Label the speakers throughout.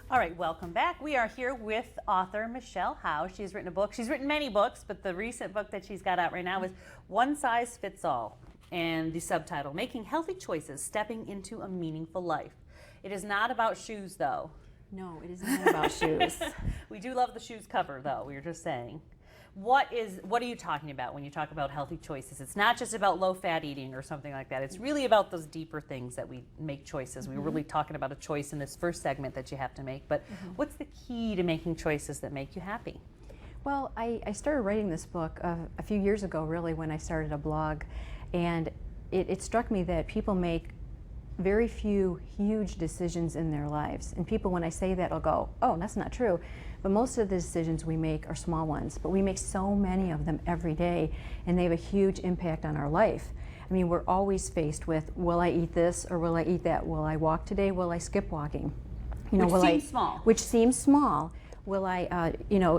Speaker 1: All right, welcome back. We are here with author Michelle Howe. She's written a book. She's written many books, but the recent book that she's got out right now is One Size Fits All, and the subtitle, Making Healthy Choices, Stepping into a Meaningful Life. It is not about shoes, though.
Speaker 2: No, it is not about shoes.
Speaker 1: We do love the shoes cover, though, we were just saying. What are you talking about when you talk about healthy choices? It's not just about low-fat eating or something like that. It's really about those deeper things that we make choices. We were really talking about a choice in this first segment that you have to make, but what's the key to making choices that make you happy?
Speaker 2: Well, I started writing this book a few years ago, really, when I started a blog, and it struck me that people make very few huge decisions in their lives. And people, when I say that, will go, oh, that's not true. But most of the decisions we make are small ones, but we make so many of them every day, and they have a huge impact on our life. I mean, we're always faced with, will I eat this or will I eat that? Will I walk today? Will I skip walking?
Speaker 1: Which seems small.
Speaker 2: Which seems small. Will I,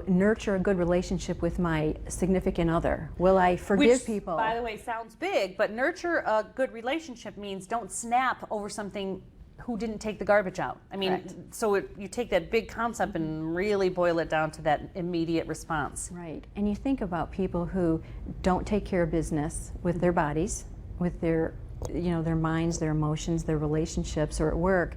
Speaker 2: nurture a good relationship with my significant other? Will I forgive people?
Speaker 1: Which, by the way, sounds big, but nurture a good relationship means don't snap over something who didn't take the garbage out. I mean,
Speaker 2: Correct.
Speaker 1: so you take that big concept and really boil it down to that immediate response.
Speaker 2: Right, and you think about people who don't take care of business with their bodies, with their minds, their emotions, their relationships, or at work,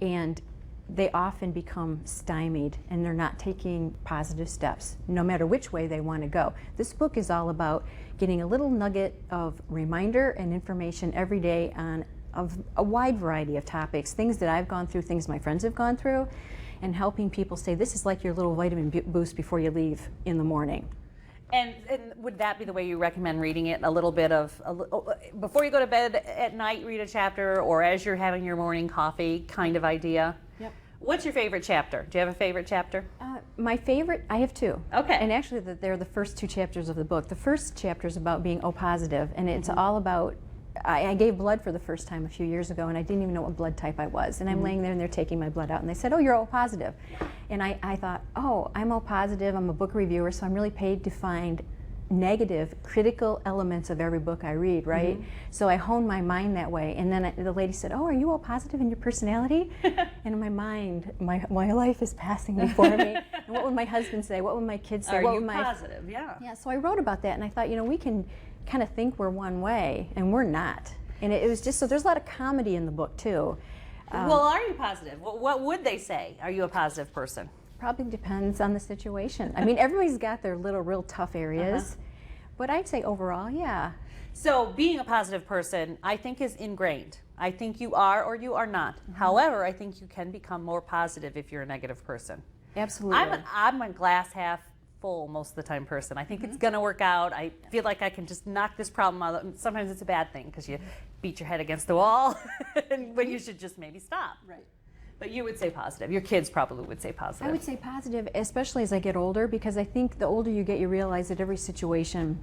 Speaker 2: and they often become stymied and they're not taking positive steps, no matter which way they want to go. This book is all about getting a little nugget of reminder and information every day on a wide variety of topics, things that I've gone through, things my friends have gone through, and helping people say this is like your little vitamin boost before you leave in the morning.
Speaker 1: And would that be the way you recommend reading it? A little bit of, before you go to bed at night, read a chapter, or as you're having your morning coffee kind of idea?
Speaker 2: Yep.
Speaker 1: What's your favorite chapter? Do you have a favorite chapter?
Speaker 2: My favorite, I have two.
Speaker 1: Okay.
Speaker 2: And actually they're the first two chapters of the book. The first chapter is about being O positive, and it's all about, I gave blood for the first time a few years ago, and I didn't even know what blood type I was. And I'm laying there and they're taking my blood out, and they said, oh, you're O positive. And I thought, oh, I'm O positive, I'm a book reviewer, so I'm really paid to find negative, critical elements of every book I read, right? So I honed my mind that way. And then the lady said, oh, are you O positive in your personality? And in my mind, my life is passing before me. And what would my husband say? What would my kids say?
Speaker 1: Are
Speaker 2: what
Speaker 1: you
Speaker 2: would my
Speaker 1: positive? Yeah.
Speaker 2: Yeah, so I wrote about that, and I thought, we can kind of think we're one way, and we're not. And it was just, so there's a lot of comedy in the book, too.
Speaker 1: Well, are you positive? What would they say? Are you a positive person?
Speaker 2: Probably depends on the situation. I mean, everybody's got their little real tough areas, but I'd say overall, yeah.
Speaker 1: So being a positive person, I think, is ingrained. I think you are or you are not. However, I think you can become more positive if you're a negative person.
Speaker 2: Absolutely.
Speaker 1: I'm a glass half full most of the time person. I think it's going to work out. I feel like I can just knock this problem out. Sometimes it's a bad thing because you beat your head against the wall, but you should just maybe stop.
Speaker 2: Right.
Speaker 1: But you would say positive. Your kids probably would say positive.
Speaker 2: I would say positive, especially as I get older, because I think the older you get, you realize that every situation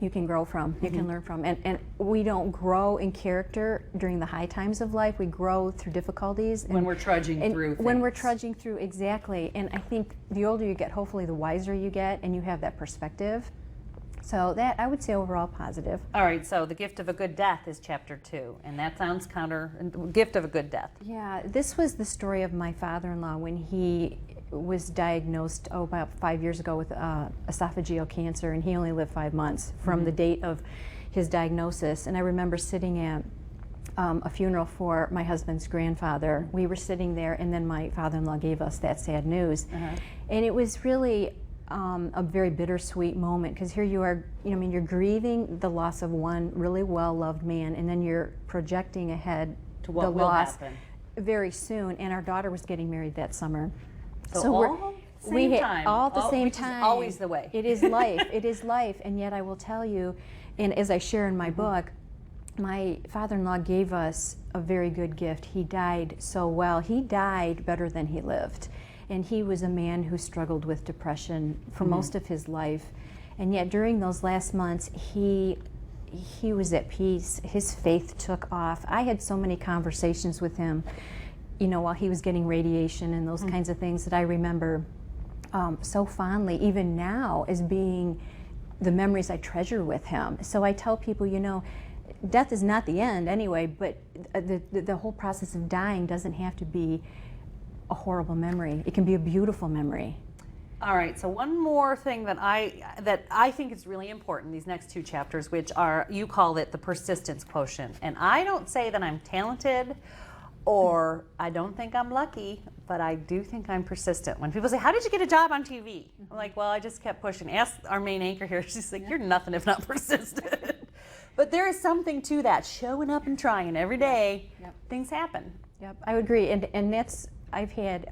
Speaker 2: you can grow from, you can learn from. And we don't grow in character during the high times of life. We grow through difficulties.
Speaker 1: When we're trudging through things.
Speaker 2: When we're trudging through, exactly. And I think the older you get, hopefully the wiser you get, and you have that perspective. So that, I would say overall positive.
Speaker 1: All right, so The Gift of a Good Death is chapter 2, and that sounds Gift of a Good Death.
Speaker 2: Yeah, this was the story of my father-in-law when he was diagnosed about 5 years ago with esophageal cancer, and he only lived 5 months from the date of his diagnosis. And I remember sitting at a funeral for my husband's grandfather. We were sitting there, and then my father-in-law gave us that sad news. And it was really a very bittersweet moment, because here you are, you're grieving the loss of one really well-loved man, and then you're projecting ahead
Speaker 1: To what
Speaker 2: the
Speaker 1: will
Speaker 2: loss
Speaker 1: happen.
Speaker 2: very soon. And our daughter was getting married that summer.
Speaker 1: So all
Speaker 2: we
Speaker 1: same
Speaker 2: had
Speaker 1: time.
Speaker 2: all at the same
Speaker 1: which
Speaker 2: time.
Speaker 1: Is always the way.
Speaker 2: It is life. It is life. And yet I will tell you, and as I share in my book, my father-in-law gave us a very good gift. He died so well. He died better than he lived. And he was a man who struggled with depression for most of his life. And yet during those last months, he was at peace. His faith took off. I had so many conversations with him, while he was getting radiation and those kinds of things, that I remember so fondly, even now, as being the memories I treasure with him. So I tell people, death is not the end anyway, but the whole process of dying doesn't have to be a horrible memory. It can be a beautiful memory.
Speaker 1: All right, so one more thing that I think is really important, these next 2 chapters, which are, you call it the persistence quotient. And I don't say that I'm talented or I don't think I'm lucky, but I do think I'm persistent. When people say, how did you get a job on TV? I'm like, well, I just kept pushing. Ask our main anchor here. She's like, you're nothing if not persistent. But there is something to that, showing up and trying every day.
Speaker 2: Yep.
Speaker 1: Things happen.
Speaker 2: Yep, I would agree. And that's, I've had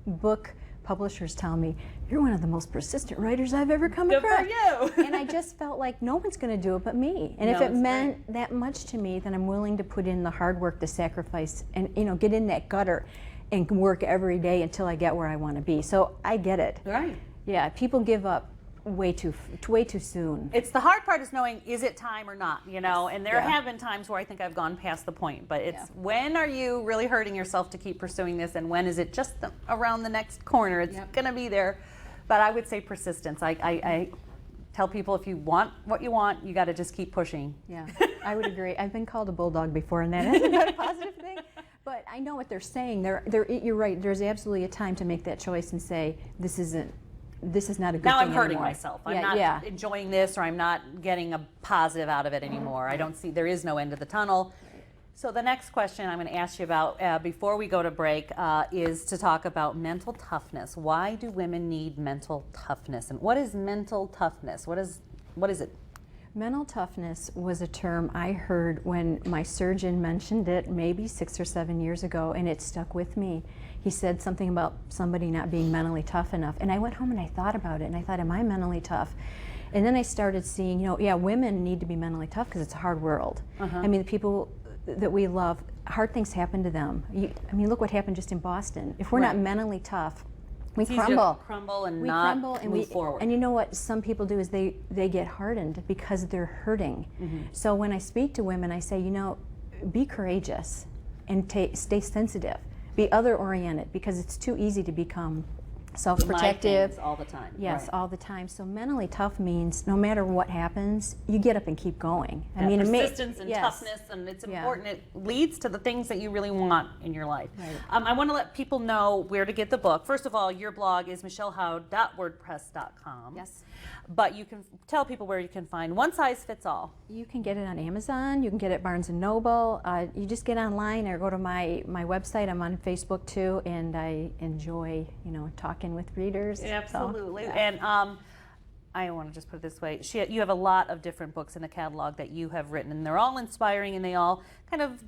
Speaker 2: book publishers tell me, you're one of the most persistent writers I've ever come
Speaker 1: Good
Speaker 2: across.
Speaker 1: for you.
Speaker 2: And I just felt like no one's going to do it but me. And if
Speaker 1: No,
Speaker 2: it
Speaker 1: it's
Speaker 2: meant that much to me, then I'm willing to put in the hard work, the sacrifice, and get in that gutter and work every day until I get where I want to be. So I get it.
Speaker 1: Right.
Speaker 2: Yeah, people give up way too soon.
Speaker 1: It's the hard part is knowing, is it time or not, and there
Speaker 2: Yeah.
Speaker 1: have been times where I think I've gone past the point, but it's
Speaker 2: Yeah.
Speaker 1: when are you really hurting yourself to keep pursuing this, and when is it just around the next corner? It's
Speaker 2: Yep.
Speaker 1: gonna be there. But I would say persistence. I tell people, if you want what you want, you got to just keep pushing.
Speaker 2: Yeah, I would agree. I've been called a bulldog before, and that hasn't been a positive thing. But I know what they're saying. You're right. There's absolutely a time to make that choice and say, this is not a good
Speaker 1: Now
Speaker 2: thing
Speaker 1: I'm hurting
Speaker 2: anymore.
Speaker 1: myself. I'm
Speaker 2: Yeah,
Speaker 1: not
Speaker 2: yeah.
Speaker 1: enjoying this, or I'm not getting a positive out of it anymore. I don't see, there is no end to the tunnel. So the next question I'm going to ask you about before we go to break is to talk about mental toughness. Why do women need mental toughness? And what is mental toughness? What is it?
Speaker 2: Mental toughness was a term I heard when my surgeon mentioned it maybe 6 or 7 years ago, and it stuck with me. He said something about somebody not being mentally tough enough, and I went home and I thought about it, and I thought, am I mentally tough? And then I started seeing, women need to be mentally tough because it's a hard world. I mean, the people that we love, hard things happen to them. Look what happened just in Boston. If we're not
Speaker 1: Right.
Speaker 2: mentally tough, we
Speaker 1: It's easier to
Speaker 2: crumble.
Speaker 1: crumble and
Speaker 2: We
Speaker 1: not
Speaker 2: crumble and
Speaker 1: move forward.
Speaker 2: And you know what some people do is they get hardened because they're hurting. So when I speak to women, I say, be courageous and stay sensitive. Be other-oriented, because it's too easy to become self-protective.
Speaker 1: all the time.
Speaker 2: Yes,
Speaker 1: Right.
Speaker 2: all the time. So mentally tough means no matter what happens, you get up and keep going.
Speaker 1: That
Speaker 2: it may-
Speaker 1: persistence and
Speaker 2: yes.
Speaker 1: toughness, and it's
Speaker 2: Yeah.
Speaker 1: important. It leads to the things that you really want in your life.
Speaker 2: Right.
Speaker 1: I want to let people know where to get the book. First of all, your blog is michellehowe.wordpress.com.
Speaker 2: Yes.
Speaker 1: But you can tell people where you can find One Size Fits All.
Speaker 2: You can get it on Amazon. You can get it at Barnes & Noble. You just get online or go to my website. I'm on Facebook too, and I enjoy, talking with readers.
Speaker 1: Absolutely.
Speaker 2: So,
Speaker 1: And I want to just put it this way. You have a lot of different books in the catalog that you have written, and they're all inspiring, and they all kind of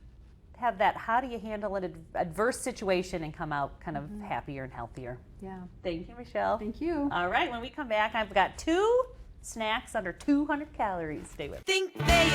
Speaker 1: have that, how do you handle an adverse situation and come out kind of happier and healthier.
Speaker 2: yeah.
Speaker 1: Thank you, Michelle.
Speaker 2: Thank you.
Speaker 1: All right, when we come back, I've got 2 snacks under 200 calories. Stay with me.
Speaker 3: Think they